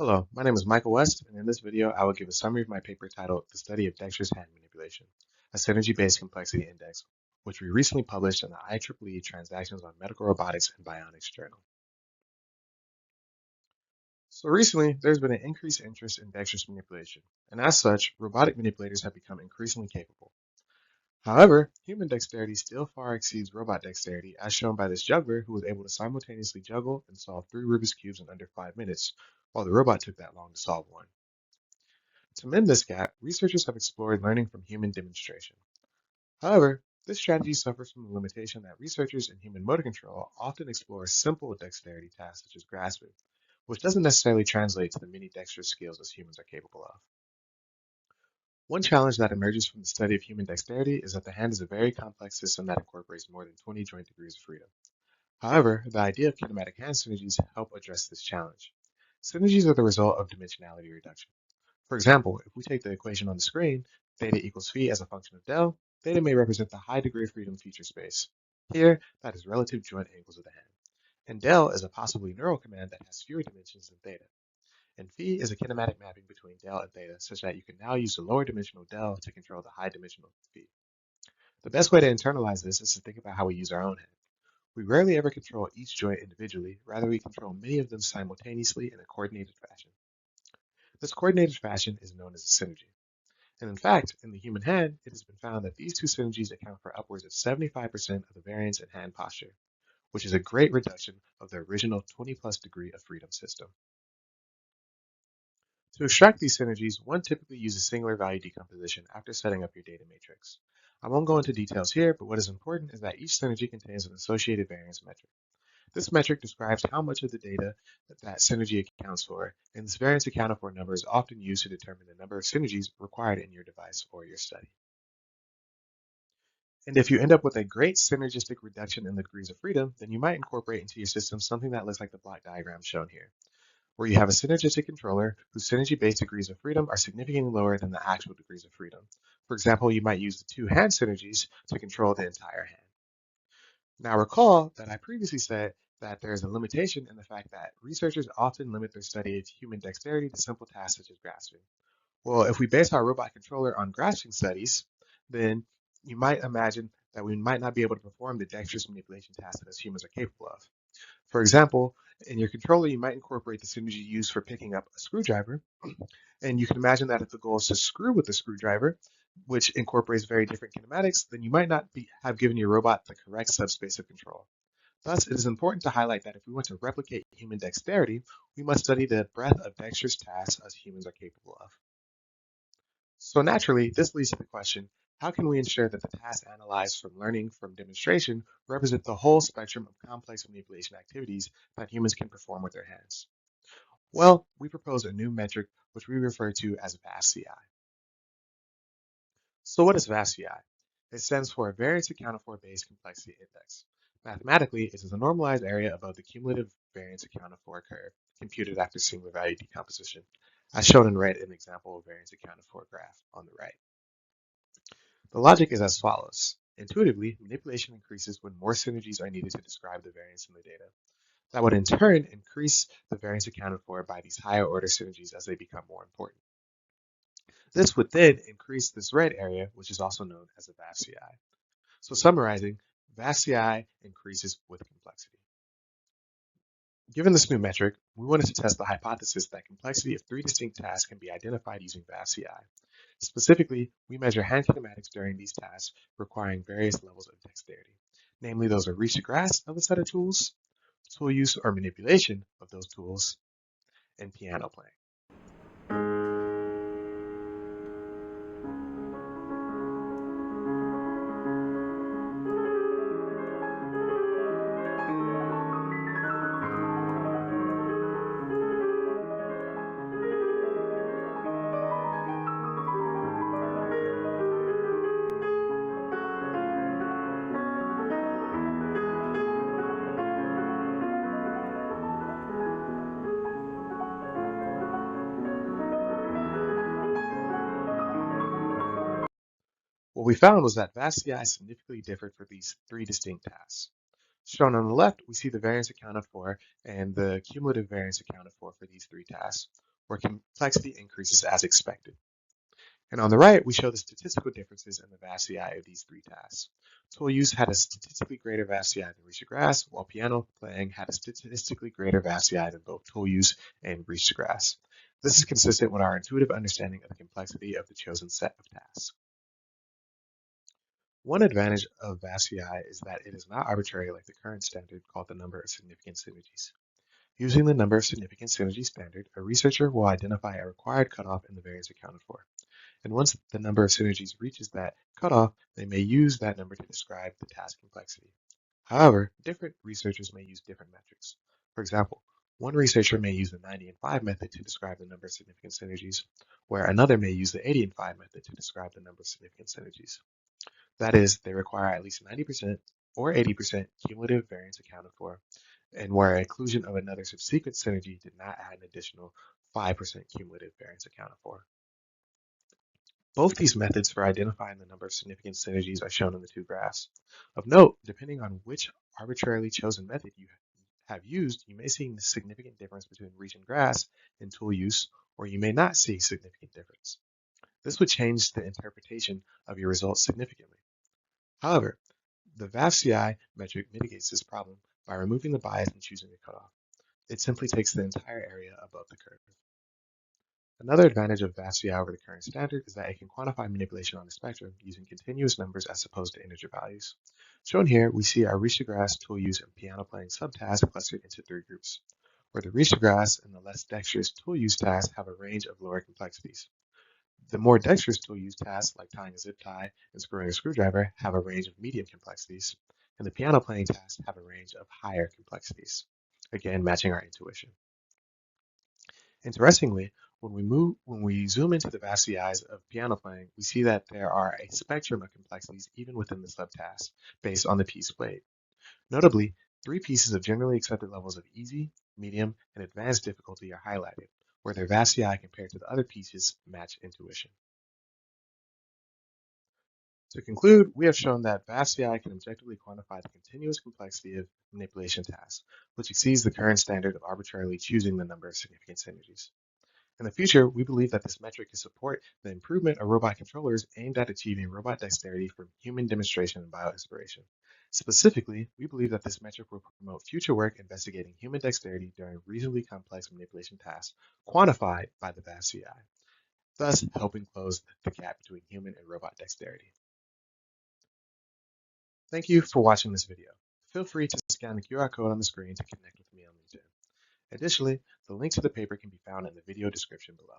Hello, my name is Michael West, and in this video, I will give a summary of my paper titled The Study of Dexterous Hand Manipulation, a Synergy-Based Complexity Index, which we recently published in the IEEE Transactions on Medical Robotics and Bionics journal. So recently, there's been an increased interest in dexterous manipulation, and as such, robotic manipulators have become increasingly capable. However, human dexterity still far exceeds robot dexterity, as shown by this juggler who was able to simultaneously juggle and solve 3 Rubik's Cubes in under 5 minutes, while the robot took that long to solve one. To mend this gap, researchers have explored learning from human demonstration. However, this strategy suffers from the limitation that researchers in human motor control often explore simple dexterity tasks such as grasping, which doesn't necessarily translate to the many dexterous skills as humans are capable of. One challenge that emerges from the study of human dexterity is that the hand is a very complex system that incorporates more than 20 joint degrees of freedom. However, the idea of kinematic hand synergies help address this challenge. Synergies are the result of dimensionality reduction. For example, if we take the equation on the screen, theta equals phi as a function of del, theta may represent the high degree of freedom feature space. Here, that is relative joint angles of the hand. And del is a possibly neural command that has fewer dimensions than theta. And phi is a kinematic mapping between del and theta, such that you can now use the lower dimensional del to control the high dimensional phi. The best way to internalize this is to think about how we use our own hand. We rarely ever control each joint individually, rather we control many of them simultaneously in a coordinated fashion. This coordinated fashion is known as a synergy. And in fact, in the human hand, it has been found that these two synergies account for upwards of 75% of the variance in hand posture, which is a great reduction of the original 20+ degree of freedom system. To extract these synergies, one typically uses singular value decomposition after setting up your data matrix. I won't go into details here, but what is important is that each synergy contains an associated variance metric. This metric describes how much of the data that synergy accounts for, and this variance accounted for number is often used to determine the number of synergies required in your device or your study. And if you end up with a great synergistic reduction in the degrees of freedom, then you might incorporate into your system something that looks like the block diagram shown here, where you have a synergistic controller whose synergy-based degrees of freedom are significantly lower than the actual degrees of freedom. For example, you might use the two hand synergies to control the entire hand. Now recall that I previously said that there is a limitation in the fact that researchers often limit their study of human dexterity to simple tasks such as grasping. Well, if we base our robot controller on grasping studies, then you might imagine that we might not be able to perform the dexterous manipulation tasks that us humans are capable of. For example, in your controller, you might incorporate the synergy used for picking up a screwdriver, and you can imagine that if the goal is to screw with the screwdriver, which incorporates very different kinematics, then you might not have given your robot the correct subspace of control. Thus, it is important to highlight that if we want to replicate human dexterity, we must study the breadth of dexterous tasks us humans are capable of. So naturally, this leads to the question, how can we ensure that the tasks analyzed from learning from demonstration represent the whole spectrum of complex manipulation activities that humans can perform with their hands? Well, we propose a new metric which we refer to as VAF-CI. So what is VAF-CI? It stands for Variance-Accounted-For Complexity Index. Mathematically, it is a normalized area above the cumulative variance-accounted-for curve computed after singular value decomposition, as shown in red in the example of variance-accounted-for graph on the right. The logic is as follows. Intuitively, manipulation increases when more synergies are needed to describe the variance in the data. That would in turn increase the variance accounted for by these higher order synergies as they become more important. This would then increase this red area, which is also known as the VAF-CI. So summarizing, VAF-CI increases with complexity. Given this new metric, we wanted to test the hypothesis that complexity of 3 distinct tasks can be identified using VAF-CI. Specifically, we measure hand kinematics during these tasks requiring various levels of dexterity, namely those of reach to grasp of a set of tools, tool use or manipulation of those tools, and piano playing. What we found was that VAF-CI significantly differed for these 3 distinct tasks. Shown on the left, we see the variance accounted for and the cumulative variance accounted for these 3 tasks, where complexity increases as expected. And on the right, we show the statistical differences in the VAF-CI of these three tasks. Tool use had a statistically greater VAF-CI than reach to grass, while piano playing had a statistically greater VAF-CI than both tool use and reach to grass. This is consistent with our intuitive understanding of the complexity of the chosen set of tasks. One advantage of VAF-CI is that it is not arbitrary like the current standard called the number of significant synergies. Using the number of significant synergy standard, a researcher will identify a required cutoff in the variance accounted for. And once the number of synergies reaches that cutoff, they may use that number to describe the task complexity. However, different researchers may use different metrics. For example, one researcher may use the 90 and 5 method to describe the number of significant synergies, where another may use the 80 and 5 method to describe the number of significant synergies. That is, they require at least 90% or 80% cumulative variance accounted for, and where inclusion of another subsequent synergy did not add an additional 5% cumulative variance accounted for. Both these methods for identifying the number of significant synergies are shown in the two graphs. Of note, depending on which arbitrarily chosen method you have used, you may see a significant difference between reach and grass in tool use, or you may not see a significant difference. This would change the interpretation of your results significantly. However, the VAF-CI metric mitigates this problem by removing the bias and choosing a cutoff. It simply takes the entire area above the curve. Another advantage of VAF-CI over the current standard is that it can quantify manipulation on the spectrum using continuous numbers as opposed to integer values. Shown here, we see our reach to grass, tool use, and piano playing subtasks clustered into three groups, where the reach to grass and the less dexterous tool use tasks have a range of lower complexities. The more dexterous tool use tasks, like tying a zip tie and screwing a screwdriver, have a range of medium complexities, and the piano playing tasks have a range of higher complexities, again matching our intuition. Interestingly, when we zoom into the VAF-CIs of piano playing, we see that there are a spectrum of complexities even within the subtasks based on the piece played. Notably, 3 pieces of generally accepted levels of easy, medium, and advanced difficulty are highlighted, where their VAF-CI compared to the other pieces match intuition. To conclude, we have shown that VAF-CI can objectively quantify the continuous complexity of manipulation tasks, which exceeds the current standard of arbitrarily choosing the number of significant synergies. In the future, we believe that this metric can support the improvement of robot controllers aimed at achieving robot dexterity from human demonstration and bioinspiration. Specifically, we believe that this metric will promote future work investigating human dexterity during reasonably complex manipulation tasks quantified by the VAF-CI, thus helping close the gap between human and robot dexterity. Thank you for watching this video. Feel free to scan the QR code on the screen to connect with me on LinkedIn. Additionally, the link to the paper can be found in the video description below.